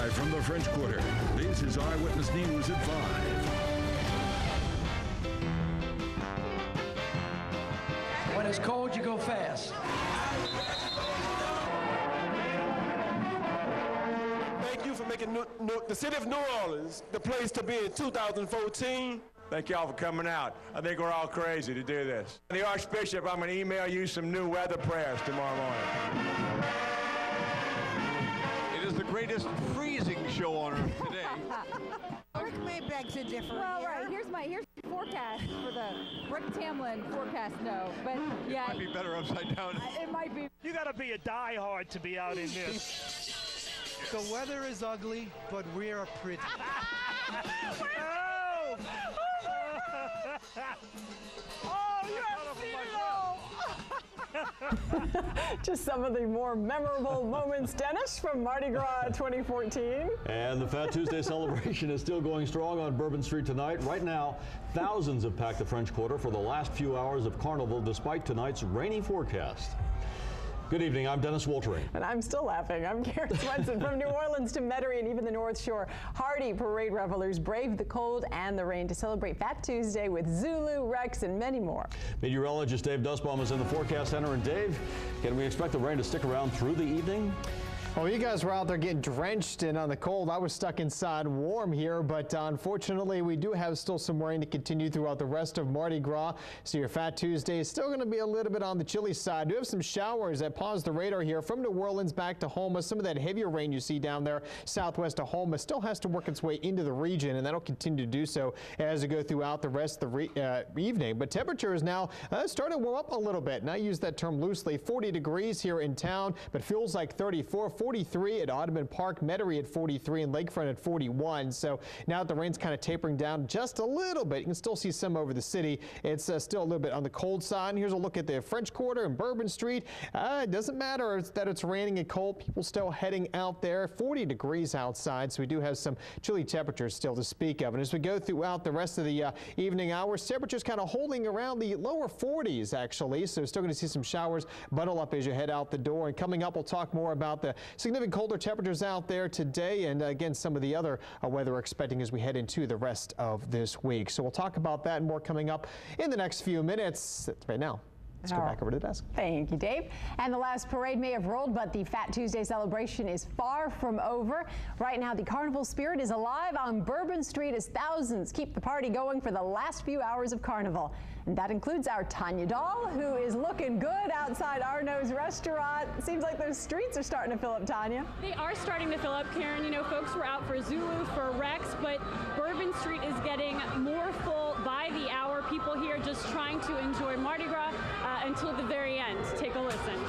Live from the French Quarter, this is Eyewitness News at 5. When it's cold, you go fast. Thank you for making the city of New Orleans the place to be in 2014. Thank y'all for coming out. I think we're all crazy to do this. The Archbishop, I'm going to email you some new weather prayers tomorrow morning. It is the greatest freezing show on earth today. Rick may beg to differ. Well, right. Here's the forecast for the Rick Tamlin forecast. No, but yeah, it might be better upside down. It might be. You got to be a diehard to be out in this. The weather is ugly, but we are pretty. Oh! Oh, you haven't seen it all! Just some of the more memorable moments, Dennis, from Mardi Gras 2014. And the Fat Tuesday celebration is still going strong on Bourbon Street tonight. Right now, thousands have packed the French Quarter for the last few hours of Carnival, despite tonight's rainy forecast. Good evening, I'm Dennis Woltering. And I'm still laughing. I'm Karen Swenson. From New Orleans to Metairie and even the North Shore, hardy parade revelers braved the cold and the rain to celebrate Fat Tuesday with Zulu, Rex, and many more. Meteorologist Dave Dustbaum is in the forecast center. And Dave, can we expect the rain to stick around through the evening? Well, you guys were out there getting drenched and on the cold. I was stuck inside warm here, but unfortunately, we do have still some rain to continue throughout the rest of Mardi Gras. So your Fat Tuesday is still going to be a little bit on the chilly side. We do have some showers that pause the radar here from New Orleans back to Houma. Some of that heavier rain you see down there southwest of Houma still has to work its way into the region, and that'll continue to do so as we go throughout the rest of the evening. But temperatures now starting to warm up a little bit, and I use that term loosely. 40 degrees here in town, but feels like 34. 43 at Audubon Park, Metairie at 43, and Lakefront at 41. So now that the rain's kind of tapering down just a little bit, you can still see some over the city. It's still a little bit on the cold side. And here's a look at the French Quarter and Bourbon Street. It doesn't matter that it's raining and cold. People still heading out there. 40 degrees outside, so we do have some chilly temperatures still to speak of. And as we go throughout the rest of the evening hours, temperatures kind of holding around the lower 40s, actually. So still going to see some showers. Bundle up as you head out the door. And coming up, we'll talk more about the significant colder temperatures out there today, and again, some of the other weather we're expecting as we head into the rest of this week. So we'll talk about that and more coming up in the next few minutes. Right now, let's go back over to the desk. Thank you, Dave. And the last parade may have rolled, but the Fat Tuesday celebration is far from over. Right now, the carnival spirit is alive on Bourbon Street as thousands keep the party going for the last few hours of carnival. And that includes our Tanya Dahl, who is looking good outside Arno's restaurant. Seems like those streets are starting to fill up, Tanya. They are starting to fill up, Karen. You know, folks were out for Zulu, for Rex, but Bourbon Street is getting more full by the hour. People here just trying to enjoy Mardi Gras until the very end. Take a listen.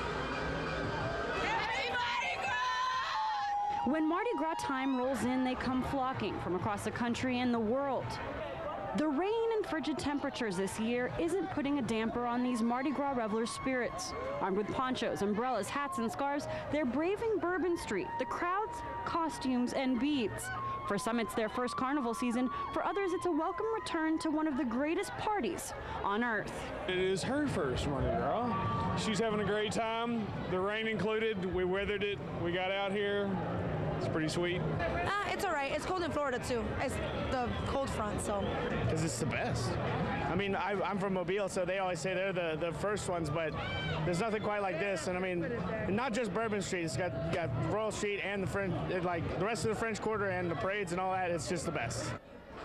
When Mardi Gras time rolls in, they come flocking from across the country and the world. The rain and frigid temperatures this year isn't putting a damper on these Mardi Gras revelers' spirits. Armed with ponchos, umbrellas, hats, and scarves, they're braving Bourbon Street, the crowds, costumes, and beads. For some, it's their first carnival season. For others, it's a welcome return to one of the greatest parties on earth. It is her first Mardi Gras. She's having a great time, the rain included. We weathered it. We got out here. It's pretty sweet. It's all right. It's cold in Florida, too. It's the cold front, so. Because it's the best. I mean, I'm from Mobile, so they always say they're the first ones, but there's nothing quite like this. And I mean, not just Bourbon Street. It's got Royal Street and the French, like the rest of the French Quarter and the parades and all that. It's just the best.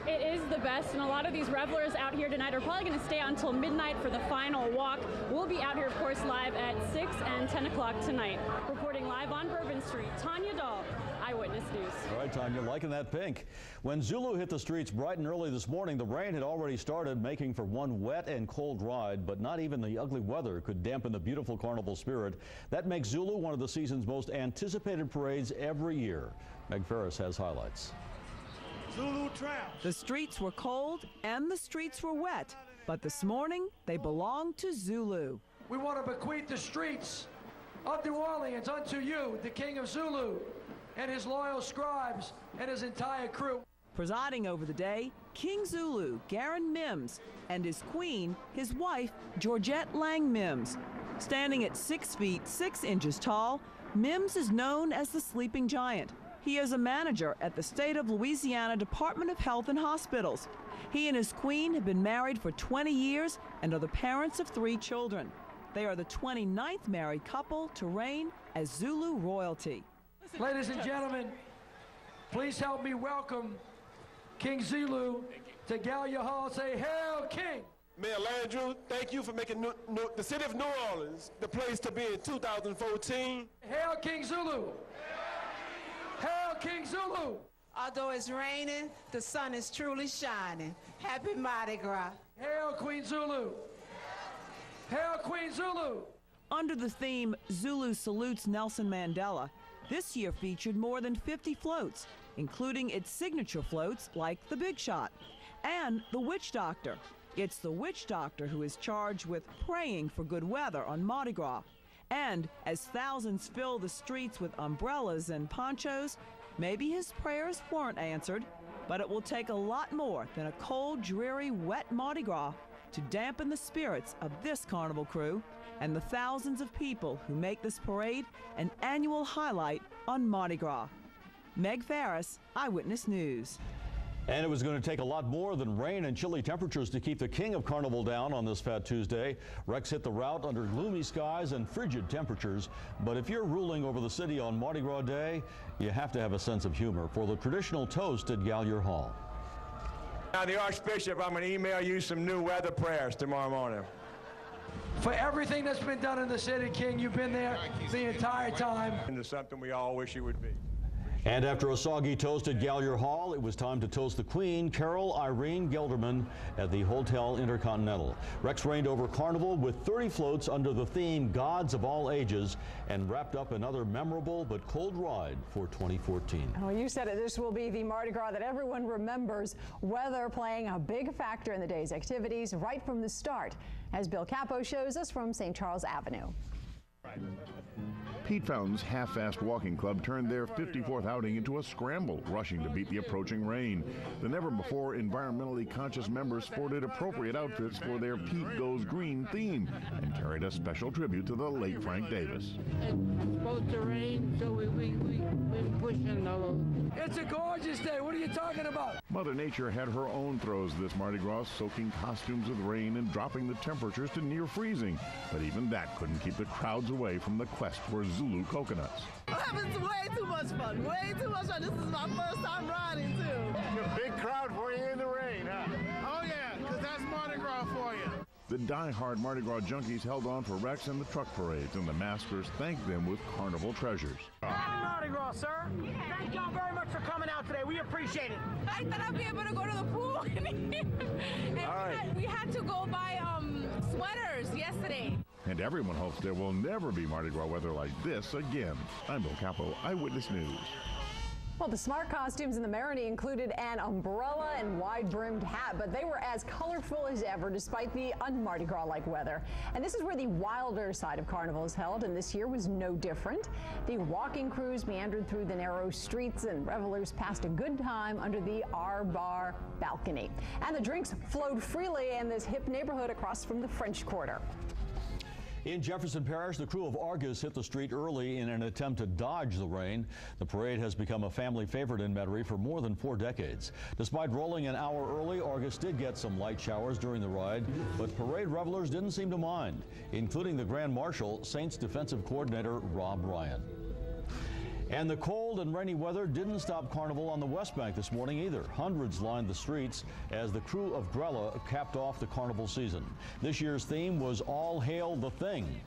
It is the best, and a lot of these revelers out here tonight are probably going to stay until midnight for the final walk. We'll be out here, of course, live at 6 and 10 o'clock tonight. Reporting live on Bourbon Street, Tanya Dahl, Eyewitness News. All right, Tanya, liking that pink. When Zulu hit the streets bright and early this morning, the rain had already started, making for one wet and cold ride, but not even the ugly weather could dampen the beautiful carnival spirit. That makes Zulu one of the season's most anticipated parades every year. Meg Ferris has highlights. Zulu Tramp. The streets were cold and the streets were wet, but this morning they belonged to Zulu. We want to bequeath the streets of New Orleans unto you, the King of Zulu, and his loyal scribes and his entire crew. Presiding over the day, King Zulu, Garin Mims, and his queen, his wife, Georgette Lang Mims. Standing at 6 feet 6 inches tall, Mims is known as the sleeping giant. He is a manager at the State of Louisiana Department of Health and Hospitals. He and his queen have been married for 20 years and are the parents of 3 children. They are the 29th married couple to reign as Zulu royalty. Ladies and gentlemen, please help me welcome King Zulu to Gallia Hall. Say, "Hail, King!" Mayor Landrew, thank you for making the city of New Orleans the place to be in 2014. Hail, King Zulu! Hail, King Zulu! Although it's raining, the sun is truly shining. Happy Mardi Gras. Hail, Queen Zulu! Hail, Queen Zulu! Under the theme Zulu Salutes Nelson Mandela, this year featured more than 50 floats, including its signature floats like the Big Shot and the Witch Doctor. It's the Witch Doctor who is charged with praying for good weather on Mardi Gras. And as thousands fill the streets with umbrellas and ponchos, maybe his prayers weren't answered, but it will take a lot more than a cold, dreary, wet Mardi Gras to dampen the spirits of this carnival crew and the thousands of people who make this parade an annual highlight on Mardi Gras. Meg Farris, Eyewitness News. And it was going to take a lot more than rain and chilly temperatures to keep the king of carnival down on this Fat Tuesday. Rex hit the route under gloomy skies and frigid temperatures. But if you're ruling over the city on Mardi Gras Day, you have to have a sense of humor for the traditional toast at Gallia Hall. Now, the Archbishop, I'm going to email you some new weather prayers tomorrow morning. For everything that's been done in the city, King, you've been there the entire time. Into something we all wish it would be. And after a soggy toast at Gallia Hall, it was time to toast the Queen, Carol Irene Gelderman, at the Hotel Intercontinental. Rex reigned over Carnival with 30 floats under the theme Gods of All Ages and wrapped up another memorable but cold ride for 2014. Well, you said it. This will be the Mardi Gras that everyone remembers. Weather playing a big factor in the day's activities right from the start, as Bill Capo shows us from St. Charles Avenue. Pete Fountain's half-fast walking club turned their 54th outing into a scramble, rushing to beat the approaching rain. The never-before environmentally conscious members sported appropriate outfits for their Pete Goes Green theme and carried a special tribute to the late Frank Davis. It's supposed to rain, so we're pushing a little. It's a gorgeous day. What are you talking about? Mother Nature had her own throws this Mardi Gras, soaking costumes with rain and dropping the temperatures to near freezing. But even that couldn't keep the crowds away from the quest for Zulu coconuts. I'm having way too much fun. Way too much fun. This is my first time riding, too. A big crowd for you in the rain, huh? Oh, yeah, because that's Mardi Gras for you. The die-hard Mardi Gras junkies held on for Rex and the truck parades, and the maskers thanked them with carnival treasures. Happy Mardi Gras, sir. Thank y'all very much for coming out today. We appreciate it. I thought I'd be able to go to the pool. And we had to go buy sweaters yesterday. And everyone hopes there will never be Mardi Gras weather like this again. I'm Bill Capo, Eyewitness News. Well, the smart costumes in the Mardi included an umbrella and wide-brimmed hat, but they were as colorful as ever despite the un-Mardi Gras-like weather. And this is where the wilder side of Carnival is held, and this year was no different. The walking crews meandered through the narrow streets, and revelers passed a good time under the R-Bar balcony. And the drinks flowed freely in this hip neighborhood across from the French Quarter. In Jefferson Parish, the crew of Argus hit the street early in an attempt to dodge the rain. The parade has become a family favorite in Metairie for more than 4 decades. Despite rolling an hour early, Argus did get some light showers during the ride, but parade revelers didn't seem to mind, including the Grand Marshal, Saints defensive coordinator Rob Ryan. And the cold and rainy weather didn't stop Carnival on the West Bank this morning either. Hundreds lined the streets as the crew of Grella capped off the Carnival season. This year's theme was All Hail the Thing.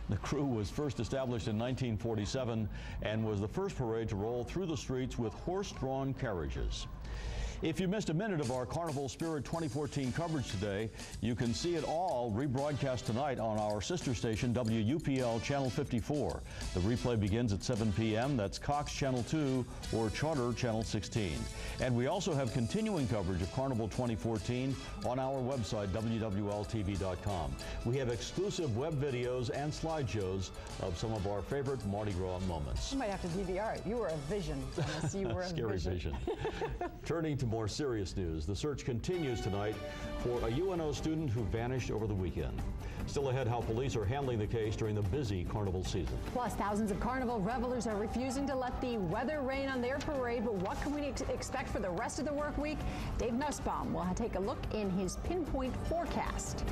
The crew was first established in 1947 and was the first parade to roll through the streets with horse-drawn carriages. If you missed a minute of our Carnival Spirit 2014 coverage today, you can see it all rebroadcast tonight on our sister station, WUPL Channel 54. The replay begins at 7 p.m. That's Cox Channel 2 or Charter Channel 16. And we also have continuing coverage of Carnival 2014 on our website, WWLTV.com. We have exclusive web videos and slideshows of some of our favorite Mardi Gras moments. You might have to DVR it. You were a vision. You were a Scary vision. Turning to more serious news. The search continues tonight for a UNO student who vanished over the weekend. Still ahead, how police are handling the case during the busy carnival season. Plus, thousands of carnival revelers are refusing to let the weather rain on their parade. But what can we expect for the rest of the work week? Dave Nussbaum will take a look in his pinpoint forecast.